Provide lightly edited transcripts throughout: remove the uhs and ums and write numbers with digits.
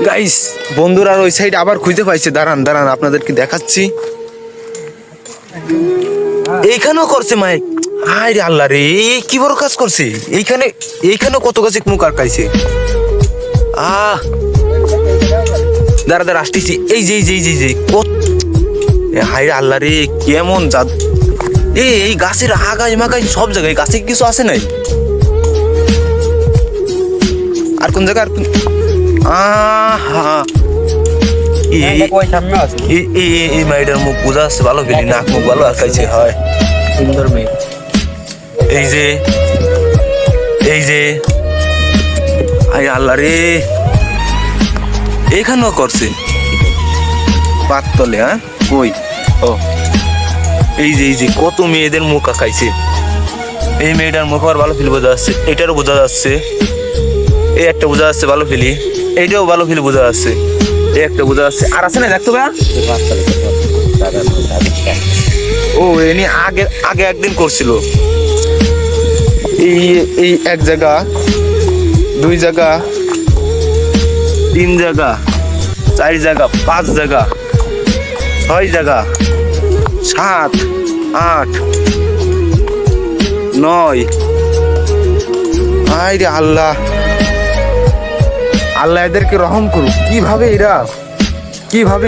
Guys বন্ধুরা ওই side আবার খুঁজে পাইছে, দাঁড়ান দাঁড়ান আপনাদেরকে দেখাচ্ছি। এইখানেও করছে মাইক। আয় রে আল্লাহ রে, কি বড় কাজ করছে। এইখানেও কত গাছে মুখ আটকাইছে। দাঁড়া দাঁড়া আসতেছি। এই যে হায় রে আল্লাহ রে, কেমন জাত। এই গাছের আগায় মাগায় সব জায়গায় গাছে কিছু আছে নাই। আর কোন জায়গা এই মাইটার মুখ বোঝা যাচ্ছে ভালো ফেলি, নাক মুখ ভালো আটকাইছে। হয় সুন্দর মেয়ে। এই যে আয় আল্লাহ রে, এইখানেও করছে পাততলে। হ্যাঁ ওই ও এই যে কত মেয়েদের মুখ আঁকাইছে। এই মেয়েটার মুখ আর ভালো ফিল বোঝা যাচ্ছে, এটারও বোঝা যাচ্ছে। এই একটা বোঝা যাচ্ছে ভালো ফিলি, এইটাও ভালো ফিল বোঝা যাচ্ছে। এই একটা বোঝা যাচ্ছে। আর আছে না দেখতো ভাই? ও এনি আগে আগে একদিন করছিল। এই এক জায়গা, দুই জায়গা, তিন জায়গা, চার জায়গা, পাঁচ জায়গা, ছয় জায়গা, 7, 8, 9। আয় রে আল্লাহ, আল্লাহ এদেরকে রহম করুক। কিভাবে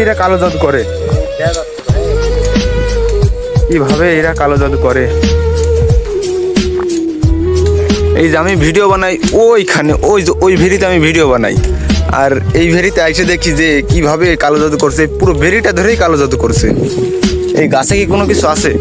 এরা কালো জাদু করে, কিভাবে এরা কালো জাদু করে। এই যে আমি ভিডিও বানাই ওইখানে, ওই ভেরিতে আমি ভিডিও বানাই, আর এই ভেরিতে এসে দেখি যে কিভাবে কালো জাদু করছে। পুরো ভেরিটা ধরেই কালো জাদু করছে। এই গাছে কি কোনো কিছু আছে?